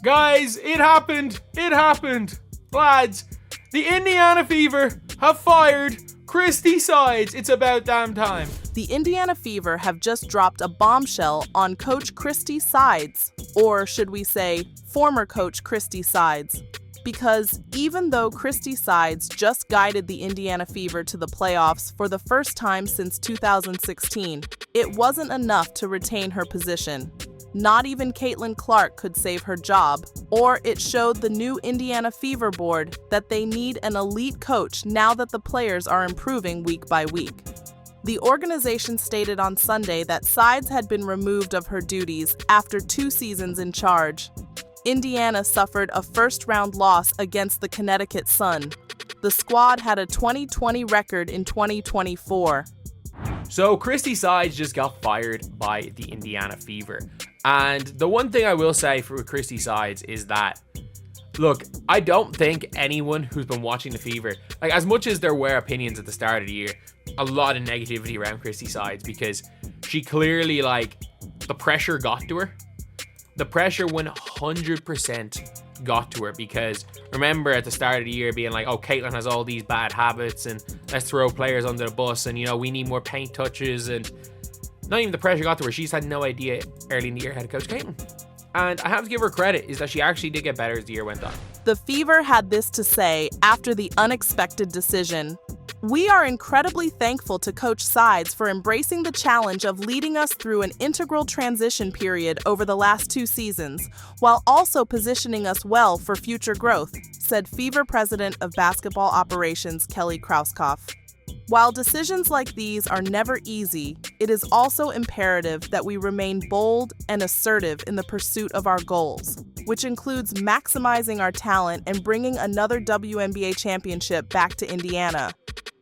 Guys, it happened. It happened. Lads, the Indiana Fever have fired Christie Sides. It's about damn time. The Indiana Fever have just dropped a bombshell on Coach Christie Sides, or should we say, former Coach Christie Sides. Because even though Christie Sides just guided the Indiana Fever to the playoffs for the first time since 2016, it wasn't enough to retain her position. Not even Caitlin Clark could save her job, or it showed the new Indiana Fever board that they need an elite coach now that the players are improving week by week. The organization stated on Sunday that Sides had been removed of her duties after 2 seasons in charge. Indiana suffered a first-round loss against the Connecticut Sun. The squad had a 20-20 record in 2024. So Christie Sides just got fired by the Indiana Fever. And the one thing I will say for Christie Sides is that, look, I don't think anyone who's been watching the Fever, like as much as there were opinions at the start of the year, a lot of negativity around Christie Sides because she clearly, the pressure got to her. The pressure 100% got to her because remember at the start of the year being like, oh, Caitlin has all these bad habits and let's throw players under the bus and, we need more paint touches, and not even the pressure got to her. She's had no idea early in the year how to coach Caitlin. And I have to give her credit is that she actually did get better as the year went on. The Fever had this to say after the unexpected decision. We are incredibly thankful to Coach Sides for embracing the challenge of leading us through an integral transition period over the last 2 seasons, while also positioning us well for future growth, said Fever President of Basketball Operations Kelly Krauskopf. While decisions like these are never easy, it is also imperative that we remain bold and assertive in the pursuit of our goals, which includes maximizing our talent and bringing another WNBA championship back to Indiana.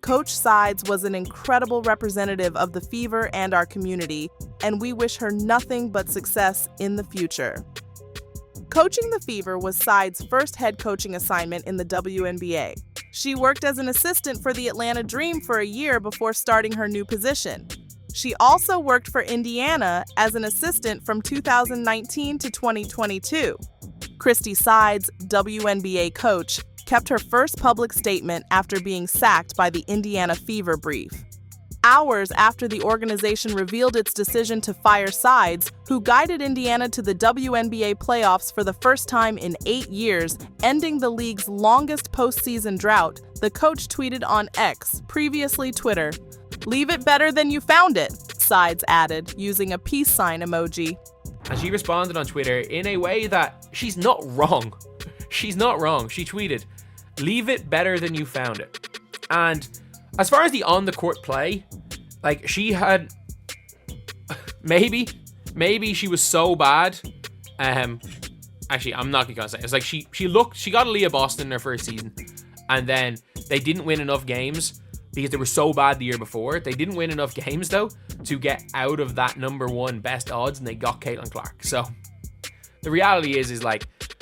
Coach Sides was an incredible representative of the Fever and our community, and we wish her nothing but success in the future. Coaching the Fever was Sides' first head coaching assignment in the WNBA. She worked as an assistant for the Atlanta Dream for a year before starting her new position. She also worked for Indiana as an assistant from 2019 to 2022. Christie Sides, WNBA coach, kept her first public statement after being sacked by the Indiana Fever brief. Hours after the organization revealed its decision to fire Sides, who guided Indiana to the WNBA playoffs for the first time in 8 years, ending the league's longest postseason drought, the coach tweeted on X, previously Twitter, "Leave it better than you found it," Sides added, using a peace sign emoji. And she responded on Twitter in a way that she's not wrong. She's not wrong. She tweeted, "Leave it better than you found it." And as far as the on-the-court play, she had... Maybe she was so bad. Actually, I'm not going to say it. It's she got Aaliyah Boston in her first season, and then they didn't win enough games because they were so bad the year before. They didn't win enough games, though, to get out of that #1 best odds, and they got Caitlin Clark. So the reality is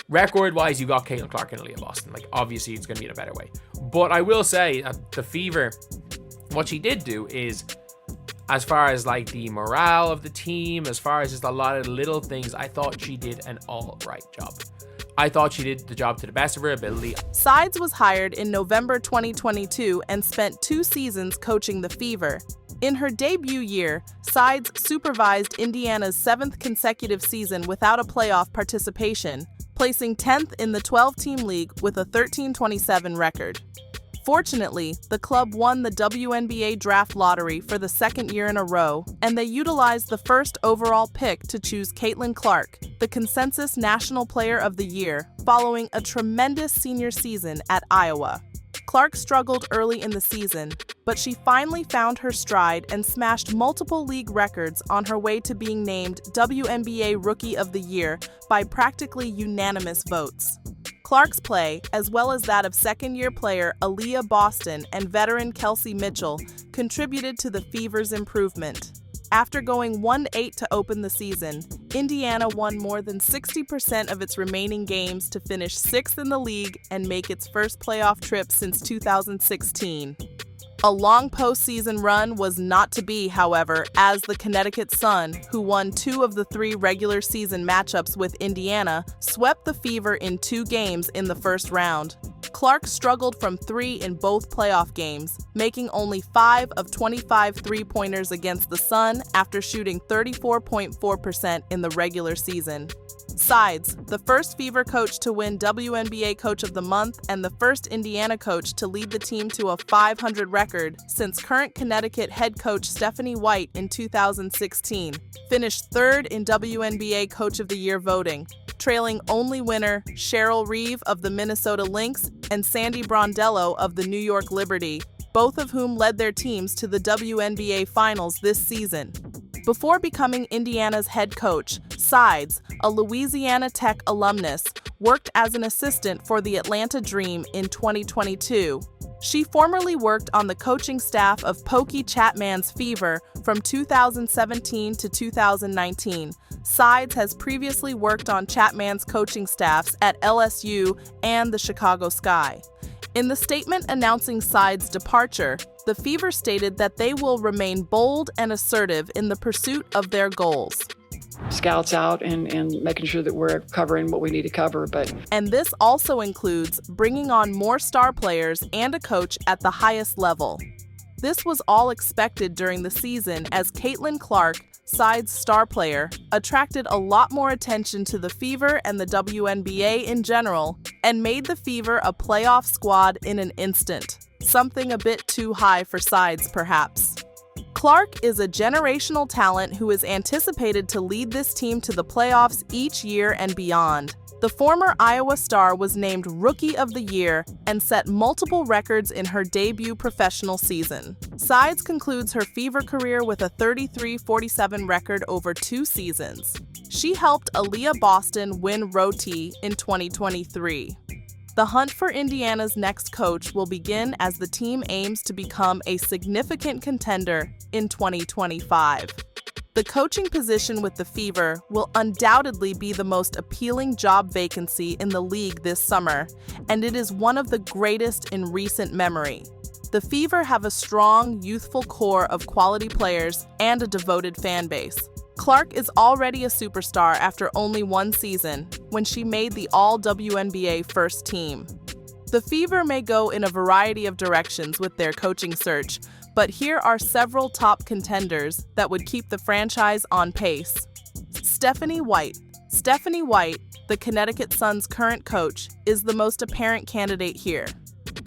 record-wise, you got Caitlin Clark and Aaliyah Boston. Obviously, it's going to be in a better way. But I will say that the Fever, what she did do is, as far as the morale of the team, as far as just a lot of little things, I thought she did an all right job. I thought she did the job to the best of her ability. Sides was hired in November 2022 and spent 2 seasons coaching the Fever. In her debut year, Sides supervised Indiana's 7th consecutive season without a playoff participation, placing 10th in the 12-team league with a 13-27 record. Fortunately, the club won the WNBA draft lottery for the 2nd year in a row, and they utilized the first overall pick to choose Caitlin Clark, the consensus National Player of the Year, following a tremendous senior season at Iowa. Clark struggled early in the season, but she finally found her stride and smashed multiple league records on her way to being named WNBA Rookie of the Year by practically unanimous votes. Clark's play, as well as that of second-year player Aaliyah Boston and veteran Kelsey Mitchell, contributed to the Fever's improvement. After going 1-8 to open the season, Indiana won more than 60% of its remaining games to finish 6th in the league and make its first playoff trip since 2016. A long postseason run was not to be, however, as the Connecticut Sun, who won 2 of the 3 regular season matchups with Indiana, swept the Fever in 2 games in the first round. Clark struggled from 3 in both playoff games, making only 5 of 25 three-pointers against the Sun after shooting 34.4% in the regular season. Sides, the first Fever coach to win WNBA Coach of the Month and the first Indiana coach to lead the team to a 500 record since current Connecticut head coach Stephanie White in 2016, finished 3rd in WNBA Coach of the Year voting, trailing only winner Cheryl Miller of the Minnesota Lynx and Sandy Brondello of the New York Liberty, both of whom led their teams to the WNBA Finals this season. Before becoming Indiana's head coach, Sides, a Louisiana Tech alumnus, worked as an assistant for the Atlanta Dream in 2022. She formerly worked on the coaching staff of Pokey Chapman's Fever from 2017 to 2019. Sides has previously worked on Chapman's coaching staffs at LSU and the Chicago Sky. In the statement announcing Sides' departure, the Fever stated that they will remain bold and assertive in the pursuit of their goals. Scouts out and making sure that we're covering what we need to cover. And this also includes bringing on more star players and a coach at the highest level. This was all expected during the season as Caitlin Clark, Sides' star player, attracted a lot more attention to the Fever and the WNBA in general and made the Fever a playoff squad in an instant, something a bit too high for Sides perhaps. Clark is a generational talent who is anticipated to lead this team to the playoffs each year and beyond. The former Iowa star was named Rookie of the Year and set multiple records in her debut professional season. Sides concludes her Fever career with a 33-47 record over 2 seasons. She helped Aaliyah Boston win Roti in 2023. The hunt for Indiana's next coach will begin as the team aims to become a significant contender in 2025. The coaching position with the Fever will undoubtedly be the most appealing job vacancy in the league this summer, and it is one of the greatest in recent memory. The Fever have a strong, youthful core of quality players and a devoted fan base. Clark is already a superstar after only 1 season, when she made the All-WNBA first team. The Fever may go in a variety of directions with their coaching search, but here are several top contenders that would keep the franchise on pace. Stephanie White. Stephanie White, the Connecticut Sun's current coach, is the most apparent candidate here.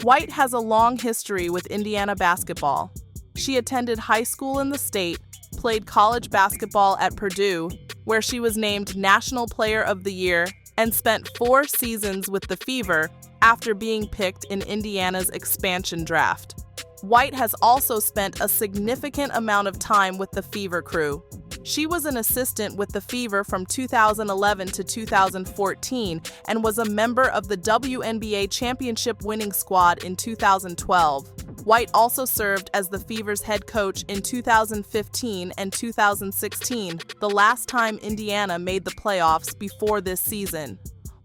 White has a long history with Indiana basketball. She attended high school in the state, played college basketball at Purdue, where she was named National Player of the Year, and spent 4 seasons with the Fever after being picked in Indiana's expansion draft. White has also spent a significant amount of time with the Fever crew. She was an assistant with the Fever from 2011 to 2014 and was a member of the WNBA championship winning squad in 2012. White also served as the Fever's head coach in 2015 and 2016, the last time Indiana made the playoffs before this season.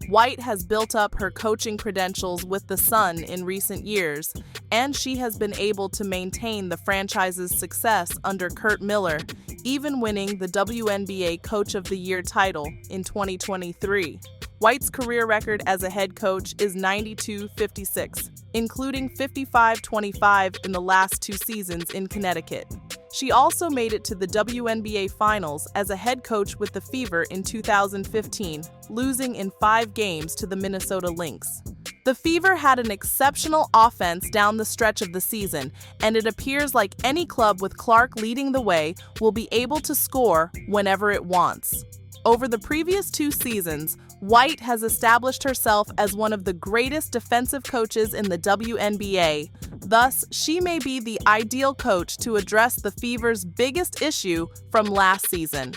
White has built up her coaching credentials with the Sun in recent years, and she has been able to maintain the franchise's success under Curt Miller, even winning the WNBA Coach of the Year title in 2023. White's career record as a head coach is 92-56, including 55-25 in the last 2 seasons in Connecticut. She also made it to the WNBA Finals as a head coach with the Fever in 2015, losing in 5 games to the Minnesota Lynx. The Fever had an exceptional offense down the stretch of the season, and it appears like any club with Clark leading the way will be able to score whenever it wants. Over the previous 2 seasons, White has established herself as one of the greatest defensive coaches in the WNBA. Thus, she may be the ideal coach to address the Fever's biggest issue from last season.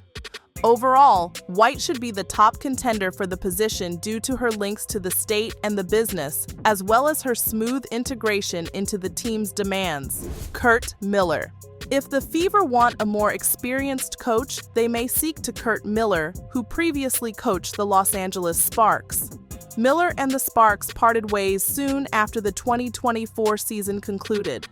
Overall, White should be the top contender for the position due to her links to the state and the business, as well as her smooth integration into the team's demands. Curt Miller. If the Fever want a more experienced coach, they may seek to Curt Miller, who previously coached the Los Angeles Sparks. Miller and the Sparks parted ways soon after the 2024 season concluded.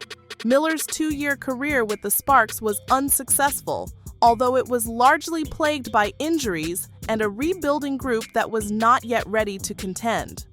Miller's 2-year career with the Sparks was unsuccessful, although it was largely plagued by injuries and a rebuilding group that was not yet ready to contend.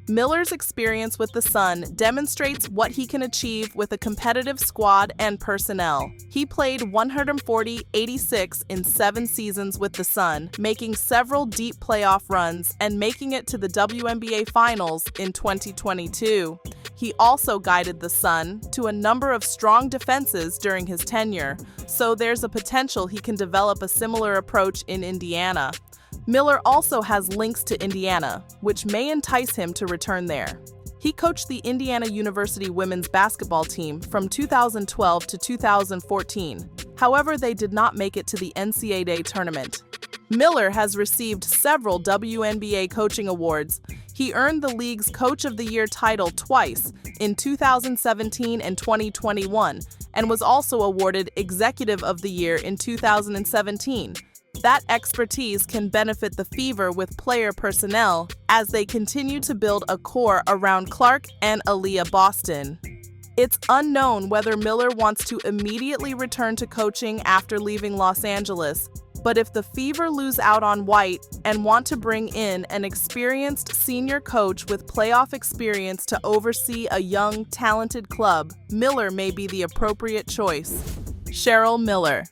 Miller's experience with the Sun demonstrates what he can achieve with a competitive squad and personnel. He played 140-86 in 7 seasons with the Sun, making several deep playoff runs and making it to the WNBA Finals in 2022. He also guided the Sun to a number of strong defenses during his tenure, so there's a potential he can develop a similar approach in Indiana. Miller also has links to Indiana, which may entice him to return there. He coached the Indiana University women's basketball team from 2012 to 2014. However, they did not make it to the NCAA tournament. Miller has received several WNBA coaching awards. He earned the league's Coach of the Year title twice, in 2017 and 2021, and was also awarded Executive of the Year in 2017. That expertise can benefit the Fever with player personnel as they continue to build a core around Clark and Aaliyah Boston. It's unknown whether Miller wants to immediately return to coaching after leaving Los Angeles, but if the Fever lose out on White and want to bring in an experienced senior coach with playoff experience to oversee a young, talented club, Miller may be the appropriate choice. Cheryl Miller.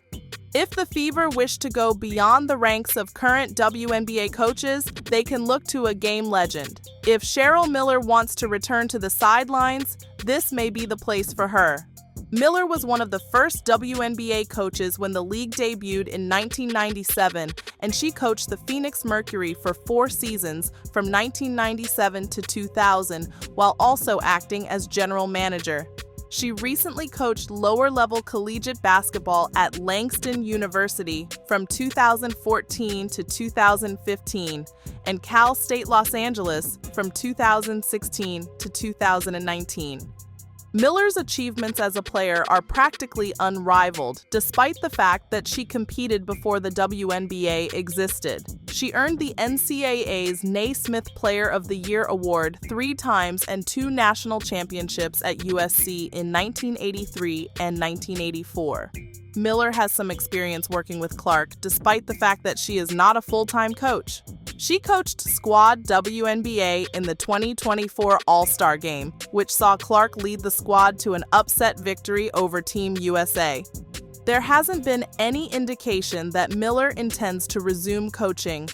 If the Fever wish to go beyond the ranks of current WNBA coaches, they can look to a game legend. If Cheryl Miller wants to return to the sidelines, this may be the place for her. Miller was one of the first WNBA coaches when the league debuted in 1997, and she coached the Phoenix Mercury for 4 seasons from 1997 to 2000, while also acting as general manager. She recently coached lower-level collegiate basketball at Langston University from 2014 to 2015 and Cal State Los Angeles from 2016 to 2019. Miller's achievements as a player are practically unrivaled, despite the fact that she competed before the WNBA existed. She earned the NCAA's Naismith Player of the Year award 3 times and 2 national championships at USC in 1983 and 1984. Miller has some experience working with Clark, despite the fact that she is not a full-time coach. She coached Squad WNBA in the 2024 All-Star Game, which saw Clark lead the squad to an upset victory over Team USA. There hasn't been any indication that Miller intends to resume coaching,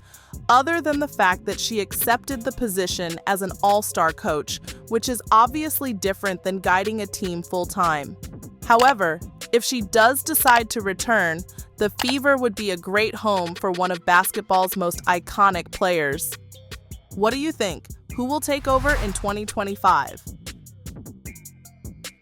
other than the fact that she accepted the position as an all-star coach, which is obviously different than guiding a team full-time. However, if she does decide to return, the Fever would be a great home for one of basketball's most iconic players. What do you think? Who will take over in 2025?